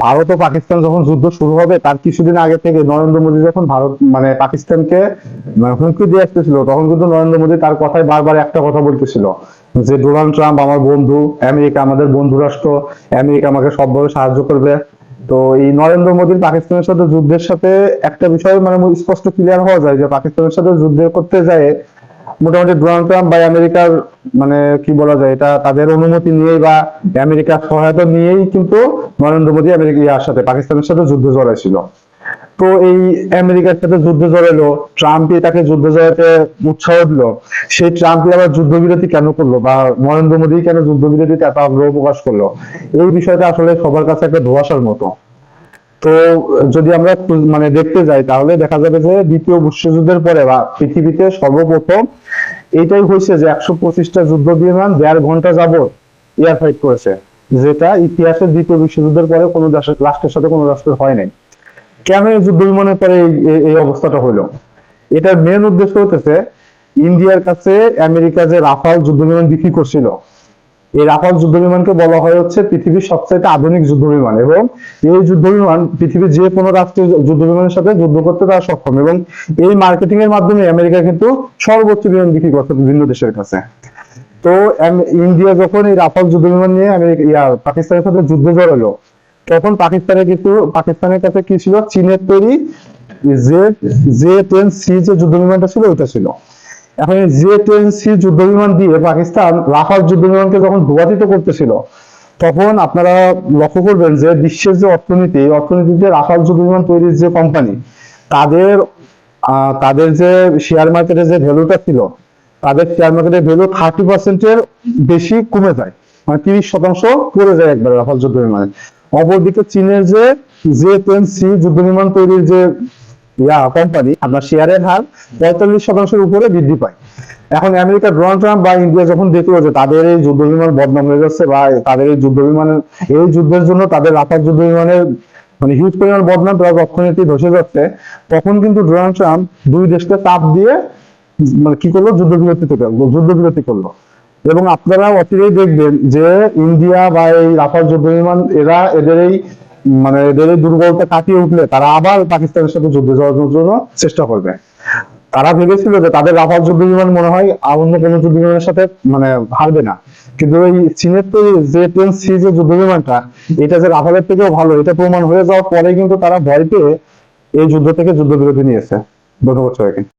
ভারত ও পাকিস্তান যখন যুদ্ধ শুরু হবে তার কিছুদিন আগে থেকে নরেন্দ্র মোদী যখন ভারত মানে পাকিস্তানকে হুমকি দিয়ে আসতেছিল, তখন কিন্তু নরেন্দ্র মোদী তার কথায় বারবার একটা কথা বলতেছিল যে ডোনাল্ড ট্রাম্প আমার বন্ধু, আমেরিকা আমাদের বন্ধু রাষ্ট্র, আমেরিকা আমাকে সবভাবে সাহায্য করবে। তো এই নরেন্দ্র মোদীর পাকিস্তানের সাথে যুদ্ধের সাথে একটা বিষয় মানে স্পষ্ট ক্লিয়ার হওয়া যায় যে পাকিস্তানের সাথে যুদ্ধ করতে যায় মোটামুটি ডোনাল্ড ট্রাম্প বা আমেরিকার মানে কি বলা যায়, এটা তাদের অনুমতি নিয়েই বা আমেরিকার সহায়তা নিয়েই কিন্তু নরেন্দ্র মোদী আমেরিকার সাথে পাকিস্তানের সাথে যুদ্ধে জড়াইছিল। তো এই আমেরিকার সাথে যুদ্ধে জড়াইলো, ট্রাম্পই তাকে যুদ্ধে জড়াতে উৎসাহ দিল। সেই ট্রাম্পই আবার যুদ্ধবিরতি কেন করলো বা নরেন্দ্র মোদী কেন যুদ্ধবিরতিতে এত আগ্রহ প্রকাশ করলো, এই বিষয়টা আসলে সবার কাছে একটা ধোঁয়াশার মতো। তো যদি আমরা মানে দেখতে যাই তাহলে দেখা যাবে যে দ্বিতীয় বিশ্বযুদ্ধের পরে বা পৃথিবীতে সর্বপ্রথম এটাই হয়েছে যে 125টা যুদ্ধ বিমান 1.5 ঘন্টা যাবত এয়ার ফাইট করেছে, যেটা ইতিহাসের দ্বিতীয় বিশ্বযুদ্ধের পরে কোনো রাষ্ট্রের সাথে কোনো রাষ্ট্রের হয় নাই। কেন এই যুদ্ধ বিমানের পরে এই অবস্থাটা হলো? এটার মেন উদ্দেশ্য হতেছে ইন্ডিয়ার কাছে আমেরিকা যে রাফাল যুদ্ধ বিমান বিক্রি করছিল, এই রাফাল যুদ্ধ বিমানকে বলা হয় হচ্ছে পৃথিবীর সবচেয়ে আধুনিক যুদ্ধ বিমান, এবং এই যুদ্ধ বিমান পৃথিবীর যে কোনো রাষ্ট্রের যুদ্ধ বিমানের সাথে যুদ্ধ করতে তারা সক্ষম, এবং এই মার্কেটিং এর মাধ্যমে আমেরিকা কিন্তু সর্বোচ্চ বিমান বিক্রি করছে বিভিন্ন দেশের কাছে। তো ইন্ডিয়া যখন এই রাফাল যুদ্ধ বিমান নিয়ে পাকিস্তানের সাথে যুদ্ধে জড়ালো, তখন পাকিস্তানের কাছে কি ছিল? চীনের তৈরি জে জে-10C যে যুদ্ধ বিমানটা ছিল ওইটা ছিল। এখন এই জে-10C যুদ্ধ বিমান দিয়ে পাকিস্তান রাফাল যুদ্ধ বিমানকে যখন ভূপাতিত করতেছিল, তখন আপনারা লক্ষ্য করবেন যে বিশ্বের যে অর্থনীতি, এই অর্থনীতিতে রাফাল যুদ্ধ বিমান তৈরির যে কোম্পানি, তাদের তাদের যে শেয়ার মার্কেটে যে ভ্যালুটা ছিল, তাদের শেয়ার মার্কেটের ভ্যালু 30%-এর বেশি কমে যায়, মানে 30% পড়ে যায় একবার রাফাল যুদ্ধ বিমানে। অপরদিকে চীনের যে জে-10C যুদ্ধ বিমান তৈরির যে কোম্পানি, আপনার শেয়ারের হার 45%-এর উপরে বৃদ্ধি পায়। এখন আমেরিকা ডোনাল্ড ট্রাম্প বা ইন্ডিয়া যখন দেখলো যে তাদের এই যুদ্ধ বিমান বদনাম হয়ে যাচ্ছে বা তাদের এই যুদ্ধ বিমানের এই যুদ্ধের জন্য তাদের রাফাল যুদ্ধ বিমানের মানে হিউজ পরিমাণ বদনাম প্লাস অর্থনীতি ধসে যাচ্ছে, তখন কিন্তু ডোনাল্ড ট্রাম্প দুই দেশকে চাপ দিয়ে মানে কি করলো? যুদ্ধবিরতি করলো। এবং আপনারা অচিরেই দেখবেন যে ইন্ডিয়া বা এই রাফাল যুদ্ধ বিমান এদের এই মানে এদের এই দুর্বলতা কাটিয়ে উঠলে তারা আবার পাকিস্তানের সাথে যুদ্ধে যাওয়ার জন্য চেষ্টা করবে। তারা ভেবেছিল যে তাদের রাফাল যুদ্ধ বিমান মনে হয় অন্য কোনো যুদ্ধ বিমানের সাথে মানে হারবে না, কিন্তু এই চীনের তো জে-10C যে যুদ্ধ বিমানটা, এটা যে রাফালের থেকেও ভালো এটা প্রমাণ হয়ে যাওয়ার পরে কিন্তু তারা ভয় পেয়ে এই যুদ্ধ থেকে যুদ্ধবিরতি নিয়েছে। ধন্যবাদ সবাইকে।